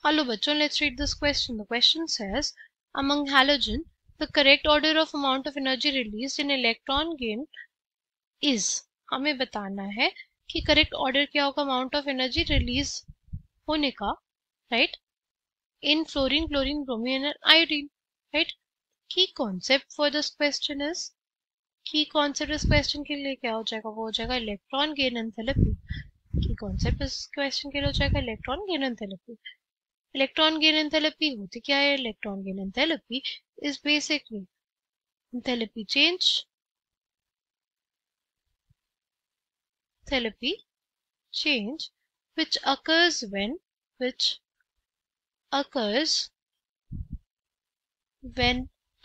Hello bachon, let's read this question. The question says, among halogen, the correct order of amount of energy released in electron gain is. हमें बताना है कि correct order क्या होगा amount of energy release होने का, right, in fluorine, chlorine, bromine and iodine, right. Key concept for this question is, key concept इस question के लिए क्या हो जाएगा, वो हो जाएगा electron gain enthalpy. Key concept इस क्वेश्चन के लिए हो जाएगा electron gain enthalpy. Electron gain enthalpy होती क्या है? Electron gain enthalpy is basically enthalpy change which occurs when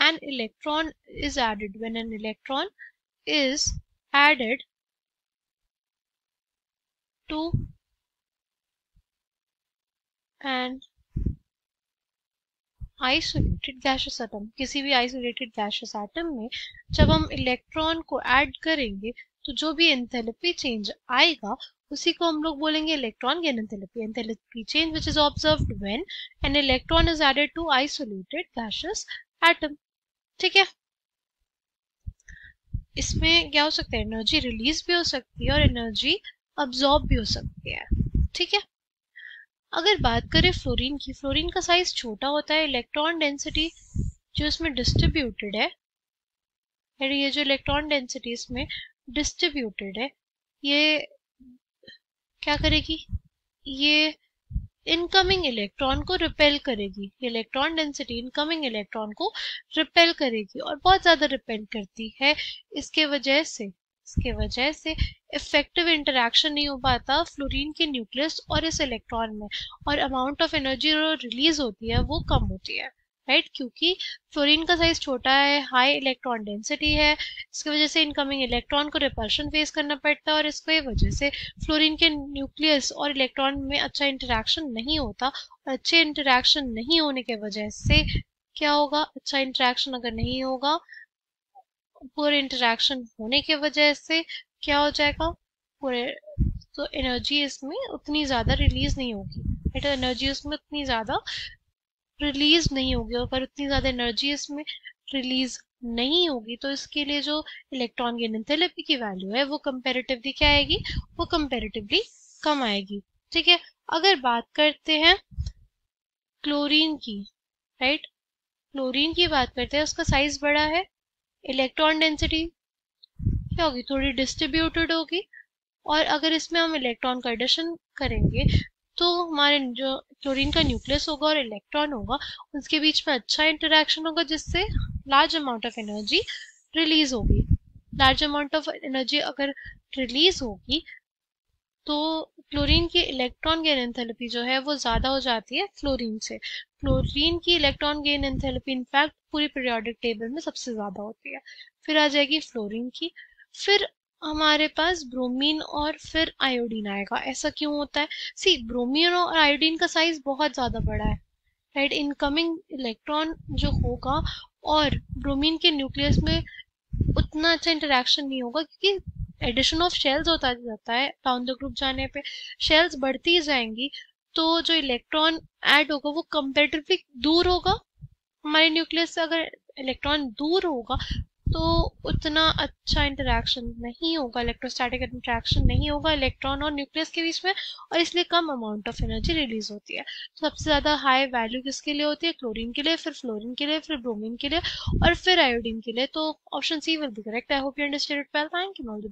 an electron is added, when an electron is added to an isolated gaseous atom. किसी भी isolated gaseous atom में जब हम electron को add करेंगे तो जो भी एंथैल्पी चेंज आएगा उसी को हम लोग बोलेंगे electron gain enthalpy. Enthalpy change which is observed when an electron is added to isolated gaseous atom. ठीक है, इसमें क्या हो सकता है, एनर्जी रिलीज भी हो सकती है और एनर्जी अब्सॉर्ब भी हो सकती है. ठीक है, अगर बात करें फ्लोरीन की, फ्लोरीन का साइज छोटा होता है. इलेक्ट्रॉन डेंसिटी जो इसमें डिस्ट्रीब्यूटेड है, ये जो इलेक्ट्रॉन डेंसिटी इसमें डिस्ट्रीब्यूटेड है, ये क्या करेगी, ये इनकमिंग इलेक्ट्रॉन को रिपेल करेगी. इलेक्ट्रॉन डेंसिटी इनकमिंग इलेक्ट्रॉन को रिपेल करेगी और बहुत ज्यादा रिपेल करती है. इसके वजह से इफेक्टिव इंटरैक्शन नहीं हो पाता फ्लोरीन के न्यूक्लियस और इस इलेक्ट्रॉन में, और अमाउंट ऑफ एनर्जी जो रिलीज होती है वो कम होती है, राइट. क्योंकि फ्लोरीन का साइज छोटा है, हाई इलेक्ट्रॉन डेंसिटी है, इसकी वजह से इनकमिंग इलेक्ट्रॉन को रिपल्शन फेस करना पड़ता है और इसकी वजह से फ्लोरीन के न्यूक्लियस और इलेक्ट्रॉन में अच्छा इंटरैक्शन नहीं होता. और अच्छे इंटरैक्शन नहीं होने के वजह से क्या होगा, अच्छा इंटरैक्शन अगर नहीं होगा, पूरे इंटरैक्शन होने के वजह से क्या हो जाएगा, पूरे तो एनर्जी इसमें उतनी ज्यादा रिलीज नहीं होगी, राइट. एनर्जी इसमें उतनी ज्यादा रिलीज नहीं होगी, और अगर उतनी ज्यादा एनर्जी इसमें रिलीज नहीं होगी तो इसके लिए जो इलेक्ट्रॉन गेन एंथैल्पी की वैल्यू है वो कंपैरेटिवली क्या आएगी, वो कंपैरेटिवली कम आएगी. ठीक है, अगर बात करते हैं क्लोरीन की, राइट, क्लोरीन की बात करते हैं, उसका साइज बड़ा है, इलेक्ट्रॉन डेंसिटी क्या होगी, थोड़ी डिस्ट्रीब्यूटेड होगी, और अगर इसमें हम इलेक्ट्रॉन का एडिशन करेंगे तो हमारे जो क्लोरीन का न्यूक्लियस होगा और इलेक्ट्रॉन होगा उसके बीच में अच्छा इंटरैक्शन होगा, जिससे large amount of energy release होगी. लार्ज अमाउंट ऑफ एनर्जी अगर रिलीज होगी तो क्लोरीन की इलेक्ट्रॉन गेन एंथैल्पी जो है वो ज्यादा हो जाती है फ्लोरीन से. फ्लोरीन की इलेक्ट्रॉन गेन एंथैल्पी इनफैक्ट पूरी पीरियोडिक टेबल में सबसे ज्यादा होती है. फिर आ जाएगी फ्लोरीन की, फिर हमारे पास ब्रोमीन और फिर आयोडीन आएगा. ऐसा क्यों होता है? सी, ब्रोमीन और आयोडीन का साइज बहुत ज्यादा बड़ा है, राइट. इनकमिंग इलेक्ट्रॉन जो होगा और ब्रोमीन के न्यूक्लियस में उतना अच्छा इंटरेक्शन नहीं होगा, क्योंकि एडिशन ऑफ शेल्स होता जाता है. डाउन द ग्रुप जाने पे शेल्स बढ़ती जाएंगी, तो जो इलेक्ट्रॉन ऐड होगा वो कंपैरेटिवली दूर होगा हमारे न्यूक्लियस से. अगर इलेक्ट्रॉन दूर होगा तो उतना अच्छा इंटरैक्शन नहीं होगा, इलेक्ट्रोस्टैटिक इंटरैक्शन नहीं होगा इलेक्ट्रॉन और न्यूक्लियस के बीच में, और इसलिए कम अमाउंट ऑफ एनर्जी रिलीज होती है. तो सबसे ज्यादा हाई वैल्यू किसके लिए होती है? क्लोरीन के लिए, फिर फ्लोरीन के लिए, फिर ब्रोमीन के लिए और फिर आयोडीन के लिए. तो option C will be correct. I hope you understand it well. Thank you.